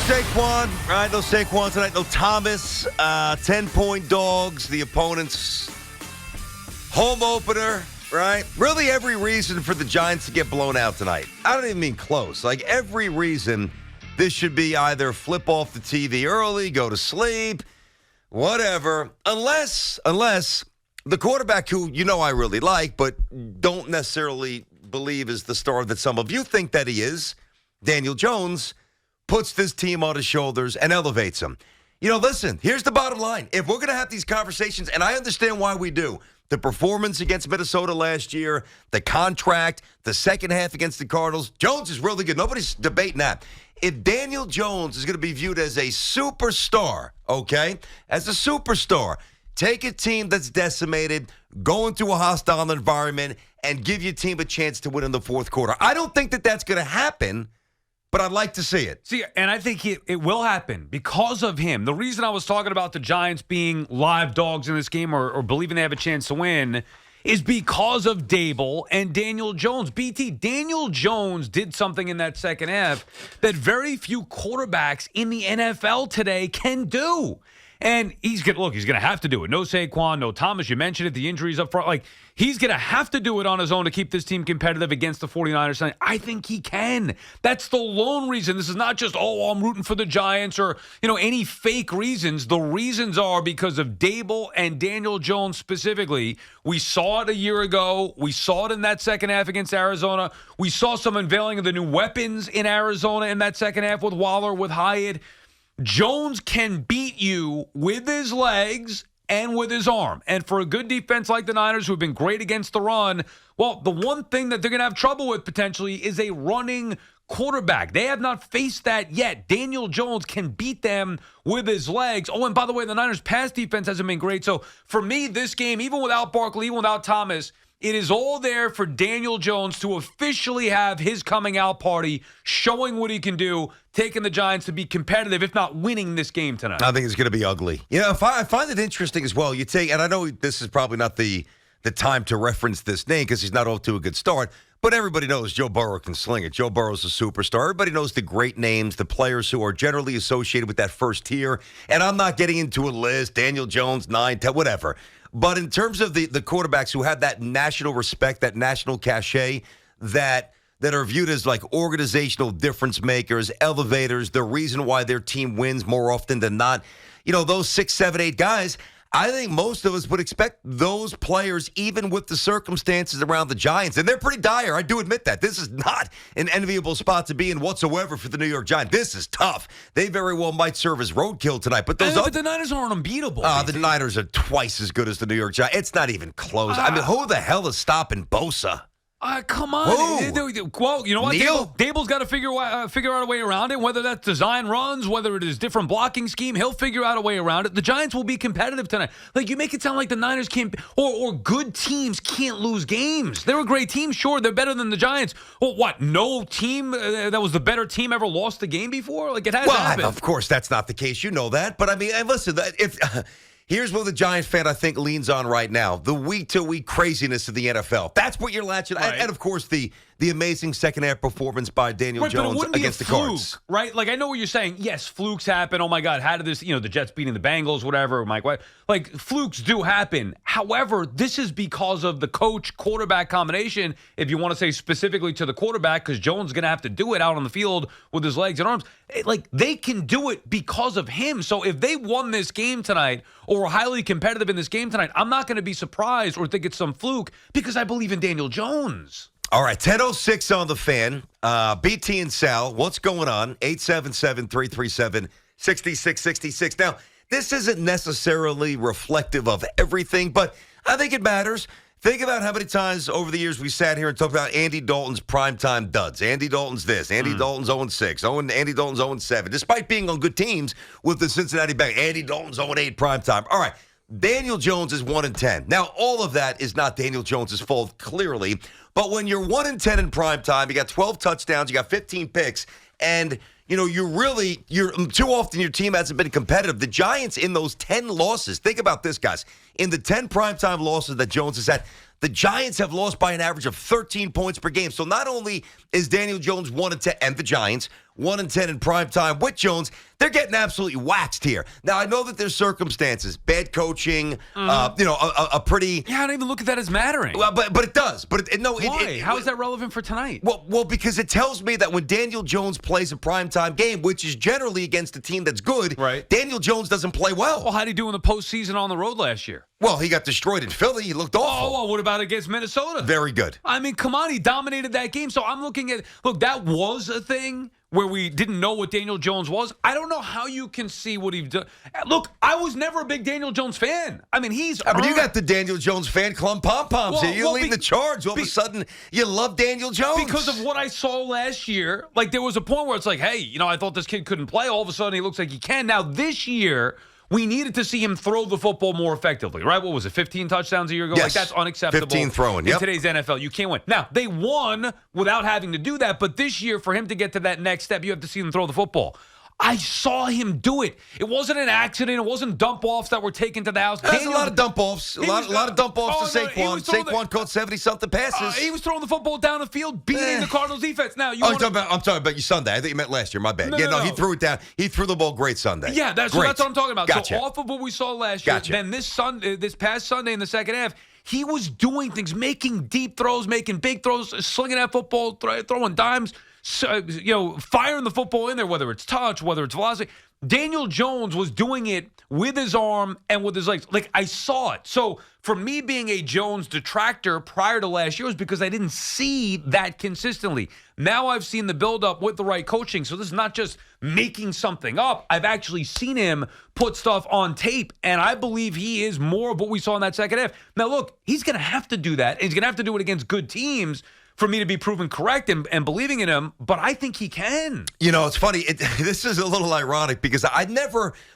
Saquon, right? No Saquon tonight. No Thomas. 10-point dogs. The opponent's home opener, right? Really every reason for the Giants to get blown out tonight. I don't even mean close. Like every reason this should be either flip off the TV early, go to sleep, whatever. Unless the quarterback who I really like but don't necessarily believe is the star that some of you think that he is, Daniel Jones, puts this team on his shoulders and elevates them. Listen, here's the bottom line. If we're going to have these conversations, and I understand why we do, the performance against Minnesota last year, the contract, the second half against the Cardinals, Jones is really good. Nobody's debating that. If Daniel Jones is going to be viewed as a superstar, okay, as a superstar, take a team that's decimated, go into a hostile environment, and give your team a chance to win in the fourth quarter. I don't think that that's going to happen, but I'd like to see it. See, and I think it will happen because of him. The reason I was talking about the Giants being live dogs in this game or believing they have a chance to win is because of Dable and Daniel Jones. BT, Daniel Jones did something in that second half that very few quarterbacks in the NFL today can do. And he's going to have to do it. No Saquon, no Thomas. You mentioned it, the injuries up front. He's going to have to do it on his own to keep this team competitive against the 49ers tonight. I think he can. That's the lone reason. This is not just, I'm rooting for the Giants or, any fake reasons. The reasons are because of Dable and Daniel Jones specifically. We saw it a year ago. We saw it in that second half against Arizona. We saw some unveiling of the new weapons in Arizona in that second half with Waller, with Hyatt. Jones can beat you with his legs and with his arm. And for a good defense like the Niners, who have been great against the run, well, the one thing that they're going to have trouble with potentially is a running quarterback. They have not faced that yet. Daniel Jones can beat them with his legs. Oh, and by the way, the Niners' pass defense hasn't been great. So for me, this game, even without Barkley, even without Thomas, it is all there for Daniel Jones to officially have his coming out party, showing what he can do, taking the Giants to be competitive, if not winning this game tonight. I think it's going to be ugly. I find it interesting as well. And I know this is probably not the time to reference this name because he's not off to a good start, but everybody knows Joe Burrow can sling it. Joe Burrow's a superstar. Everybody knows the great names, the players who are generally associated with that first tier. And I'm not getting into a list, Daniel Jones, 9, 10, whatever. But in terms of the quarterbacks who have that national respect, that national cachet, that are viewed as like organizational difference makers, elevators, the reason why their team wins more often than not, those 6, 7, 8 guys, I think most of us would expect those players, even with the circumstances around the Giants. And they're pretty dire. I do admit that. This is not an enviable spot to be in whatsoever for the New York Giants. This is tough. They very well might serve as roadkill tonight. But but the Niners aren't unbeatable. The Niners are twice as good as the New York Giants. It's not even close. Who the hell is stopping Bosa? Come on. Well, you know what? Dable's got to figure out a way around it, whether that's design runs, whether it is different blocking scheme. He'll figure out a way around it. The Giants will be competitive tonight. You make it sound like the Niners can't, or good teams can't lose games. They're a great team. Sure, they're better than the Giants. Well, what? No team that was the better team ever lost a game before? It hasn't happened. Of course, that's not the case. You know that. But, listen, here's what the Giants fan, I think, leans on right now. The week-to-week craziness of the NFL. That's what you're latching on. Right. And, of course, the amazing second-half performance by Daniel Jones against the Cards. Right? I know what you're saying. Yes, flukes happen. Oh, my God, how did this, the Jets beating the Bengals, whatever, Mike White. Flukes do happen. However, this is because of the coach-quarterback combination, if you want to say specifically to the quarterback, because Jones is going to have to do it out on the field with his legs and arms. They can do it because of him. So if they won this game tonight or were highly competitive in this game tonight, I'm not going to be surprised or think it's some fluke because I believe in Daniel Jones. All right, 10:06 on the Fan. BT and Sal, what's going on? 877-337-6666. Now, this isn't necessarily reflective of everything, but I think it matters. Think about how many times over the years we sat here and talked about Andy Dalton's primetime duds. Andy Dalton's this. Andy Dalton's 0-6. Andy Dalton's 0-7. Despite being on good teams with the Cincinnati Bengals, Andy Dalton's 0-8 primetime. All right, Daniel Jones is 1-10. Now, all of that is not Daniel Jones' fault, clearly. But when you're 1-10 in primetime, you got 12 touchdowns, you got 15 picks, and you're too often your team hasn't been competitive. The Giants in those 10 losses, think about this, guys. In the 10 primetime losses that Jones has had, the Giants have lost by an average of 13 points per game. So not only is Daniel Jones 1-10, and the Giants 1-10 in prime time with Jones. They're getting absolutely waxed here. Now, I know that there's circumstances, bad coaching, a pretty... Yeah, I don't even look at that as mattering. Well, but it does. But Why? How is that relevant for tonight? Well, because it tells me that when Daniel Jones plays a primetime game, which is generally against a team that's good, right, Daniel Jones doesn't play well. Well, how did he do in the postseason on the road last year? Well, he got destroyed in Philly. He looked awful. Oh, well, what about against Minnesota? Very good. I mean, come on. He dominated that game. So I'm looking at, look, that was a thing where we didn't know what Daniel Jones was. I don't know how you can see what he's done. Look, I was never a big Daniel Jones fan. I mean, he's... but you got the Daniel Jones fan club pom-poms here. You lead the charge. All of a sudden, you love Daniel Jones. Because of what I saw last year. Like, there was a point where it's like, hey, I thought this kid couldn't play. All of a sudden, he looks like he can. Now, this year... we needed to see him throw the football more effectively, right? What was it, 15 touchdowns a year ago? Yes. Like, that's unacceptable. 15 throwing, in today's NFL. You can't win. Now, they won without having to do that, but this year, for him to get to that next step, you have to see him throw the football. I saw him do it. It wasn't an accident. It wasn't dump-offs that were taken to the house. There's a lot of dump-offs. A lot of dump-offs to Saquon. Saquon caught 70-something passes. He was throwing the football down the field, beating the Cardinals' defense. Now, I'm talking about you Sunday. I think you meant last year. My bad. No, he threw it down. He threw the ball great Sunday. Yeah, that's what I'm talking about. Gotcha. So off of what we saw last year, then this past Sunday in the second half, he was doing things, making deep throws, making big throws, slinging that football, throwing dimes, firing the football in there, whether it's touch, whether it's velocity. Daniel Jones was doing it with his arm and with his legs. Like, I saw it. So for me being a Jones detractor prior to last year was because I didn't see that consistently. Now I've seen the buildup with the right coaching. So this is not just making something up. I've actually seen him put stuff on tape, and I believe he is more of what we saw in that second half. Now, look, he's going to have to do that. He's going to have to do it against good teams for me to be proven correct and believing in him, but I think he can. It's funny. This is a little ironic because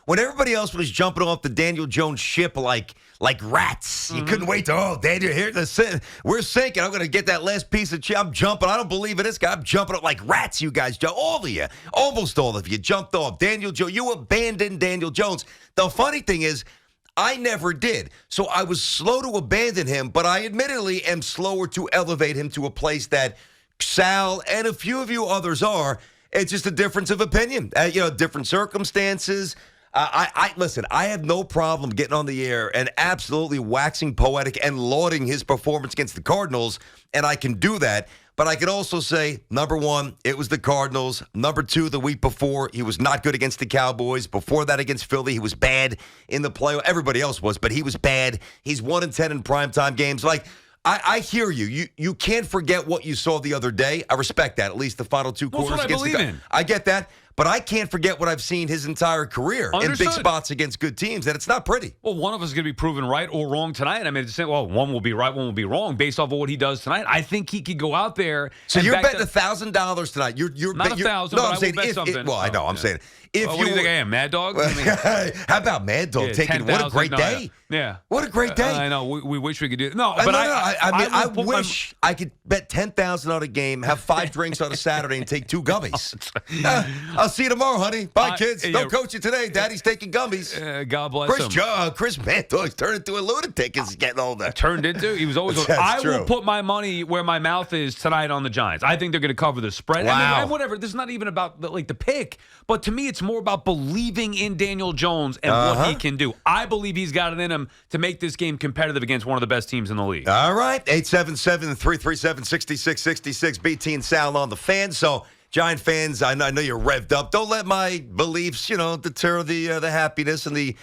when everybody else was jumping off the Daniel Jones ship like rats, you couldn't wait to, Daniel, we're sinking. I'm going to get that last piece of I'm jumping. I don't believe in this guy. I'm jumping up like rats, you guys. All of you, almost all of you jumped off. Daniel Jones, you abandoned Daniel Jones. The funny thing is, I never did. So I was slow to abandon him, but I admittedly am slower to elevate him to a place that Sal and a few of you others are. It's just a difference of opinion. Different circumstances. Listen, I have no problem getting on the air and absolutely waxing poetic and lauding his performance against the Cardinals, and I can do that. But I could also say, number one, it was the Cardinals. Number two, the week before, he was not good against the Cowboys. Before that, against Philly, he was bad in the playoff. Everybody else was, but he was bad. He's 1-10 in primetime games. Like, I hear you. You can't forget what you saw the other day. I respect that, at least the final two quarters against the Cowboys. I get that. But I can't forget what I've seen his entire career in big spots against good teams, and it's not pretty. Well, one of us is going to be proven right or wrong tonight. I mean, one will be right, one will be wrong based off of what he does tonight. I think he could go out there. So you're betting $1,000 tonight. You're not $1,000. No, I'm saying bet something. I know. I'm saying if what do you think I am, Mad Dog? How about Mad Dog taking? What a great day! Yeah, what a great day! I know. We wish we could do it. No, but I wish I could bet $10,000 on a game, have 5 drinks on a Saturday, and take 2 gummies. I'll see you tomorrow, honey. Bye, kids. Don't coach you today. Daddy's taking gummies. God bless him. Chris Mad Dog's turned into a lunatic as he's getting older. Turned into? He was always older. I will put my money where my mouth is tonight on the Giants. I think they're going to cover the spread. Wow. And whatever. This is not even about the pick, but to me, it's more about believing in Daniel Jones and what he can do. I believe he's got it in him to make this game competitive against one of the best teams in the league. All right. 877-337-6666. BT and Sal on the Fan. So, Giant fans, I know you're revved up. Don't let my beliefs, deter the happiness and the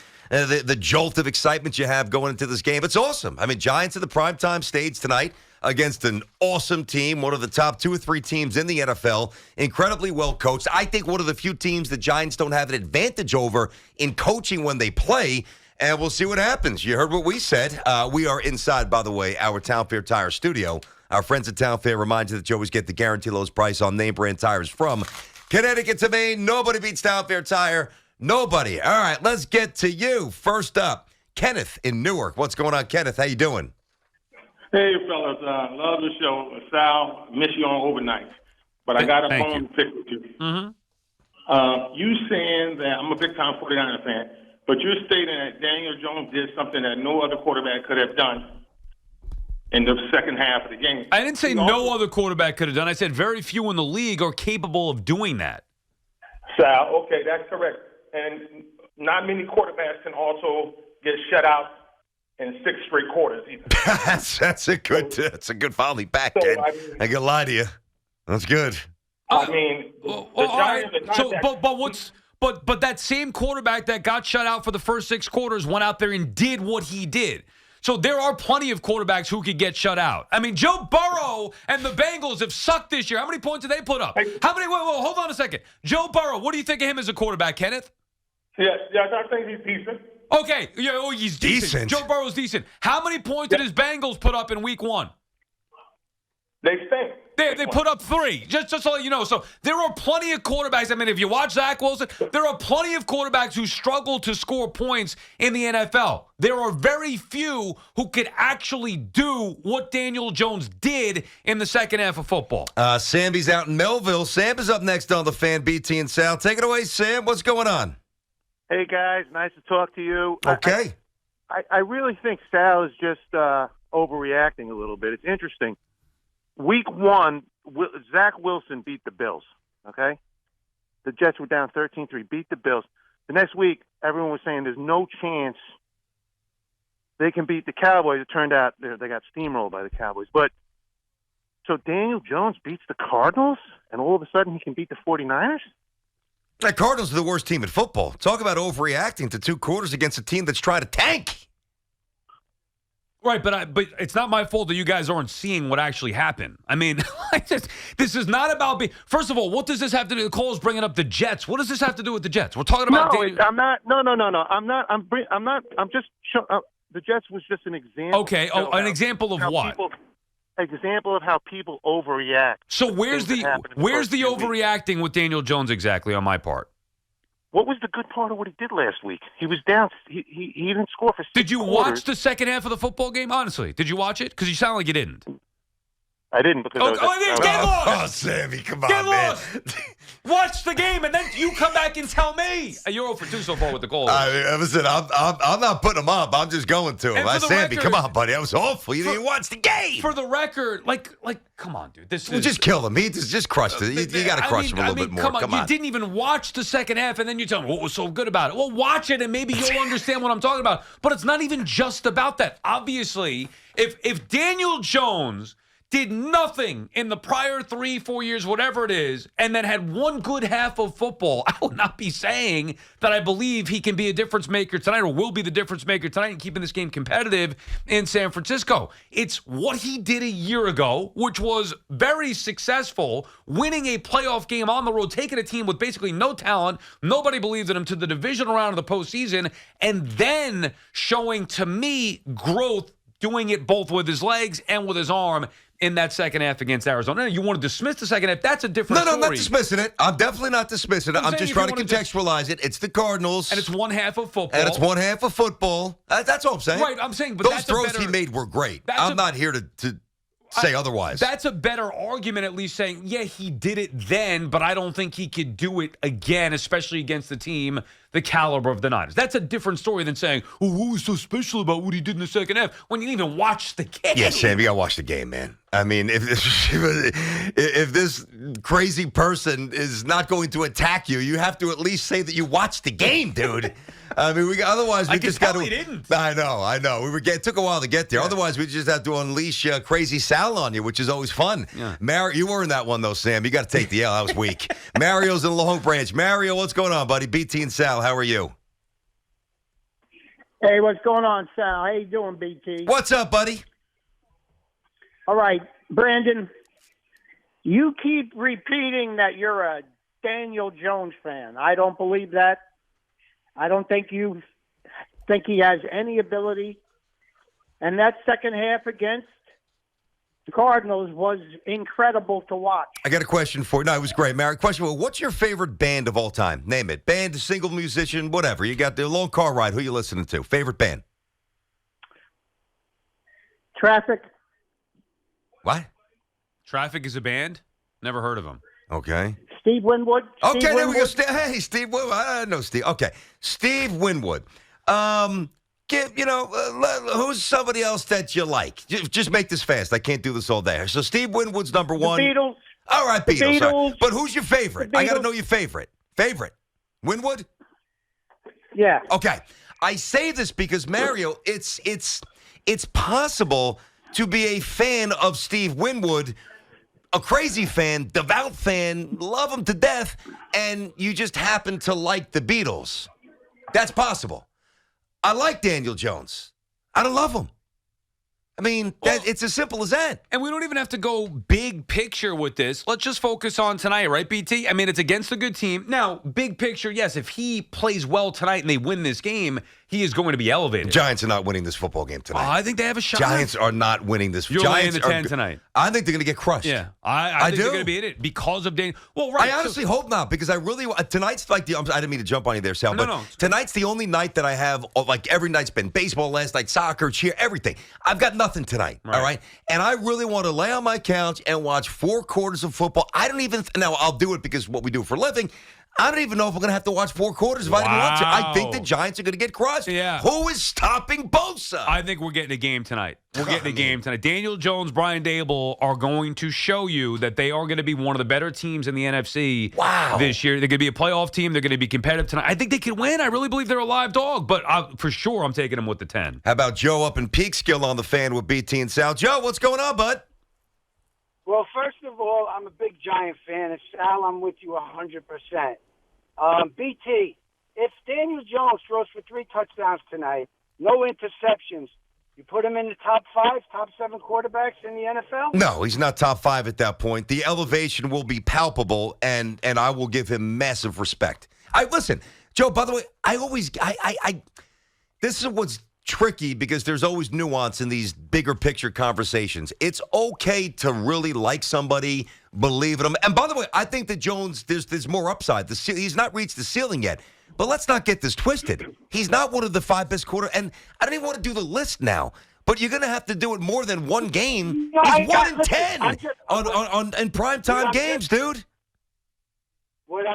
jolt of excitement you have going into this game. It's awesome. I mean, Giants at the primetime stage tonight against an awesome team, one of the top 2 or 3 teams in the NFL, incredibly well coached. I think one of the few teams the Giants don't have an advantage over in coaching when they play, and we'll see what happens. You heard what we said. We are inside, by the way, our Town Fair Tire studio. Our friends at Town Fair remind you that you always get the guaranteed lowest price on name brand tires from Connecticut to Maine. Nobody beats Town Fair Tire. Nobody. All right, let's get to you. First up, Kenneth in Newark. What's going on, Kenneth? How you doing? Hey, fellas. Love the show. Sal, miss you on overnight. But I got a phone to pick with you. Mm-hmm. You saying that I'm a big-time 49er fan, but you're stating that Daniel Jones did something that no other quarterback could have done in the second half of the game. I didn't say no other quarterback could have done. I said very few in the league are capable of doing that. Sal, okay, that's correct. And not many quarterbacks can also get shut out in 6 straight quarters either. that's a good volley back, So, Ken. I mean- I ain't gonna lie to you. That's good. I mean, the all right. Giants are not So, that. but that same quarterback that got shut out for the first 6 quarters went out there and did what he did. So there are plenty of quarterbacks who could get shut out. I mean, Joe Burrow and the Bengals have sucked this year. How many points did they put up? How many? Wait, hold on a second. Joe Burrow, what do you think of him as a quarterback, Kenneth? Yes, I think he's decent. Okay, he's decent. Decent. Joe Burrow's decent. How many points did his Bengals put up in week 1? They stink. They put up 3, just to let you know. So there are plenty of quarterbacks. I mean, if you watch Zach Wilson, there are plenty of quarterbacks who struggle to score points in the NFL. There are very few who could actually do what Daniel Jones did in the second half of football. Sammy's out in Melville. Sam is up next on the Fan, BT and Sal. Take it away, Sam. What's going on? Hey, guys. Nice to talk to you. Okay. I really think Sal is just overreacting a little bit. It's interesting. Week 1, Zach Wilson beat the Bills, okay? The Jets were down 13-3, beat the Bills. The next week, everyone was saying there's no chance they can beat the Cowboys. It turned out they got steamrolled by the Cowboys. But so Daniel Jones beats the Cardinals, and all of a sudden he can beat the 49ers? The Cardinals are the worst team in football. Talk about overreacting to 2 quarters against a team that's trying to tank. Right, but it's not my fault that you guys aren't seeing what actually happened. I mean, this is not about being. First of all, what does this have to do? Cole's bringing up the Jets. What does this have to do with the Jets? We're talking about. I'm not. No. I'm not. I'm just. The Jets was just an example. Okay. Oh, an example of what? Example of how people overreact. So where's the overreacting with Daniel Jones exactly on my part? What was the good part of what he did last week? He was down. He didn't score for 6 Did you quarters. watch the second half of the football game? Honestly, did you watch it? Because you sound like you didn't. I didn't because Get lost! Oh, Sammy, come on, Get man. lost! Watch the game, and then you come back and tell me. You're 0-for-2 so far with the goal. Listen, I'm not putting him up. I'm just going to him. And for the Sammy, record- come on, buddy. I was awful. You didn't watch the game. For the record, like, come on, dude. This Well, is just kill him. He just crushed it. You got to crush him a little bit more. Come on. You didn't even watch the second half, and then you tell me what was so good about it. Well, watch it, and maybe you'll understand what I'm talking about. But it's not even just about that. Obviously, if Daniel Jones did nothing in the prior 3-4 years, whatever it is, and then had one good half of football, I would not be saying that I believe he can be a difference maker tonight or will be the difference maker tonight and keeping this game competitive in San Francisco. It's what he did a year ago, which was very successful, winning a playoff game on the road, taking a team with basically no talent, nobody believed in him, to the divisional round of the postseason, and then showing, to me, growth, doing it both with his legs and with his arm in that second half against Arizona. You want to dismiss the second half? That's a different story. No, I'm not dismissing it. I'm definitely not dismissing it. I'm just trying to contextualize it. It's the Cardinals. And it's one half of football. And it's one half of football. That's all I'm saying. Right, I'm saying, but those that's throws he made were great. I'm not here to say otherwise. That's a better argument, at least saying, yeah, he did it then, but I don't think he could do it again, especially against the team the caliber of the Niners. That's a different story than saying, oh, what was so special about what he did in the second half when you didn't even watch the game. Yeah, Sam, you got to watch the game, man. I mean, if this crazy person is not going to attack you, you have to at least say that you watched the game, dude. I mean, otherwise we just got to. Didn't. I know. It took a while to get there. Yeah. Otherwise, we just have to unleash crazy Sal on you, which is always fun. Yeah. You earned that one though, Sam. You got to take the L. That was weak. Mario's in Long Branch. Mario, what's going on, buddy? BT and Sal, how are you? Hey, what's going on, Sal? How you doing, BT? What's up, buddy? All right, Brandon, you keep repeating that you're a Daniel Jones fan. I don't believe that. I don't think you think he has any ability. And that second half against the Cardinals was incredible to watch. I got a question for you. No, it was great, Mary. Question for you. What's your favorite band of all time? Name it. Band, single musician, whatever. You got the long car ride. Who you listening to? Favorite band? Traffic. What? Traffic is a band? Never heard of them. Okay. Steve Winwood. Okay, there we go. Hey, Steve Winwood. I know Steve. Okay. Steve Winwood. Who's somebody else that you like? Just make this fast. I can't do this all day. So Steve Winwood's number one. The Beatles. All right, Beatles. Beatles. But who's your favorite? I got to know your favorite. Favorite. Winwood? Yeah. Okay. I say this because, Mario, it's possible to be a fan of Steve Winwood, a crazy fan, devout fan, love him to death, and you just happen to like the Beatles. That's possible. I like Daniel Jones. I don't love him. I mean, it's as simple as that. And we don't even have to go big picture with this. Let's just focus on tonight, right, BT? I mean, it's against a good team. Now, big picture, yes, if he plays well tonight and they win this game, he is going to be elevated. Giants are not winning this football game tonight. I think they have a shot. Giants are not winning this. You're Giants laying the 10 tonight. I think they're going to get crushed. Yeah, I think do. they're going to be in it because of Daniel. Well, right. I honestly hope not, because I really tonight's like I didn't mean to jump on you there, Sal, but tonight's the only night that I have, like every night's been baseball last night, soccer, cheer, everything. I've got nothing tonight, all right? And I really want to lay on my couch and watch 4 quarters of football. I don't even, now I'll do it because what we do for a living. I don't even know if I'm going to have to watch 4 quarters if I didn't want to. I think the Giants are going to get crushed. Yeah. Who is stopping Bosa? I think we're getting a game tonight. We're getting a game tonight. Daniel Jones, Brian Dable are going to show you that they are going to be one of the better teams in the NFC this year. They're going to be a playoff team. They're going to be competitive tonight. I think they can win. I really believe they're a live dog, but for sure I'm taking them with the 10. How about Joe up in Peekskill on the Fan with BT and Sal? Joe, what's going on, bud? Well, first of all, I'm a big Giant fan. And Sal, I'm with you 100%. BT, if Daniel Jones throws for 3 touchdowns tonight, no interceptions, you put him in the top 5, top 7 quarterbacks in the NFL? No, he's not top 5 at that point. The elevation will be palpable, and I will give him massive respect. Listen, Joe, by the way, this is what's tricky, because there's always nuance in these bigger picture conversations. It's okay to really like somebody, believe in them. And by the way, I think that Jones, there's more upside. He's not reached the ceiling yet. But let's not get this twisted. He's not one of the 5 best quarter. And I don't even want to do the list now. But you're going to have to do it more than one game. He's 1 in 10 in primetime games, dude. What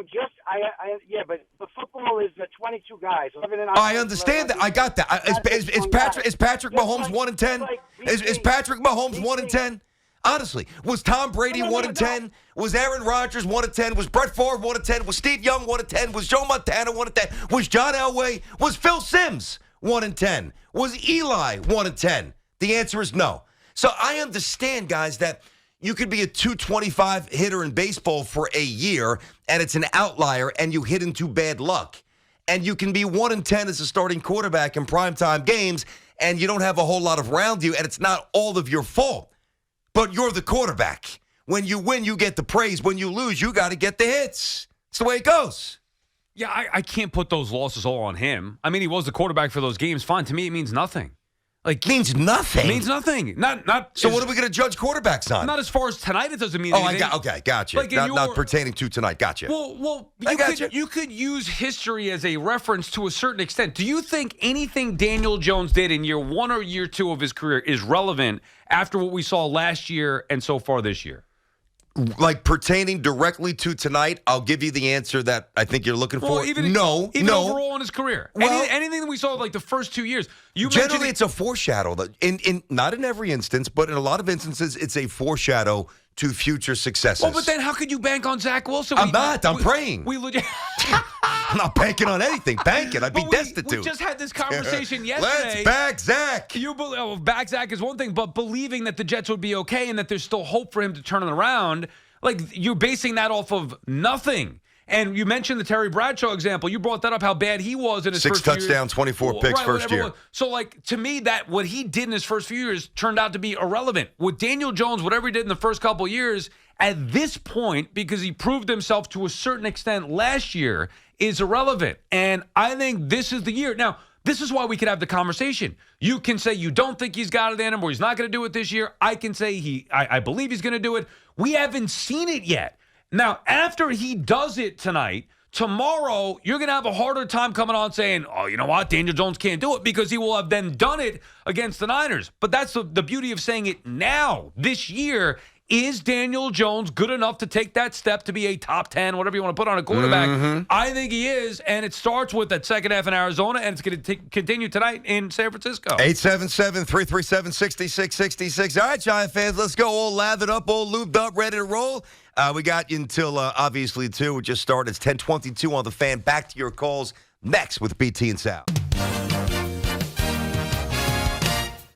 but the football is 22 guys. I understand that. I got that. Is Patrick Mahomes 1 in 10? Is Patrick Mahomes 1 in 10? Honestly, was Tom Brady 1 in 10? Was Aaron Rodgers 1 in 10? Was Brett Favre 1 in 10? Was Steve Young 1 in 10? Was Joe Montana 1 in 10? Was John Elway? Was Phil Simms 1 in 10? Was Eli 1 in 10? The answer is no. So I understand, guys, that you could be a 225 hitter in baseball for a year, and it's an outlier, and you hit into bad luck. And you can be 1 in 10 as a starting quarterback in primetime games, and you don't have a whole lot around you, and it's not all of your fault. But you're the quarterback. When you win, you get the praise. When you lose, you got to get the hits. It's the way it goes. Yeah, I can't put those losses all on him. I mean, he was the quarterback for those games. Fine. To me, it means nothing. Means nothing. It means nothing. Not. So what are we going to judge quarterbacks on? Not as far as tonight. It doesn't mean anything. Gotcha. Not pertaining to tonight. Gotcha. Well, you could use history as a reference to a certain extent. Do you think anything Daniel Jones did in year 1 or year 2 of his career is relevant after what we saw last year and so far this year? Like pertaining directly to tonight, I'll give you the answer that I think you're looking for. Even overall in his career. Well, anything that we saw like the first 2 years. Generally, it's a foreshadow. Not in every instance, but in a lot of instances, it's a foreshadow to future successes. Well, but then how could you bank on Zach Wilson? I'm praying. I'm not banking on anything. Banking. I'd be destitute. We just had this conversation yesterday. Let's back Zach. Back Zach is one thing, but believing that the Jets would be okay and that there's still hope for him to turn it around, like you're basing that off of nothing. And you mentioned the Terry Bradshaw example. You brought that up, how bad he was in his first 6 touchdowns, 24 picks first year. So, to me, that what he did in his first few years turned out to be irrelevant. With Daniel Jones, whatever he did in the first couple of years, at this point, because he proved himself to a certain extent last year, is irrelevant. And I think this is the year. Now, this is why we could have the conversation. You can say you don't think he's got it in him or he's not going to do it this year. I can say I believe he's going to do it. We haven't seen it yet. Now, after he does it tonight, tomorrow you're going to have a harder time coming on saying, oh, you know what, Daniel Jones can't do it, because he will have then done it against the Niners. But that's the beauty of saying it now, this year. Is Daniel Jones good enough to take that step to be a top 10, whatever you want to put on a quarterback? Mm-hmm. I think he is, and it starts with that second half in Arizona, and it's going to continue tonight in San Francisco. 877-337-6666. All right, Giant fans, let's go all lathered up, all lubed up, ready to roll. We got you until, obviously, 2. We just started. It's 10:22 on the Fan. Back to your calls next with BT and Sal.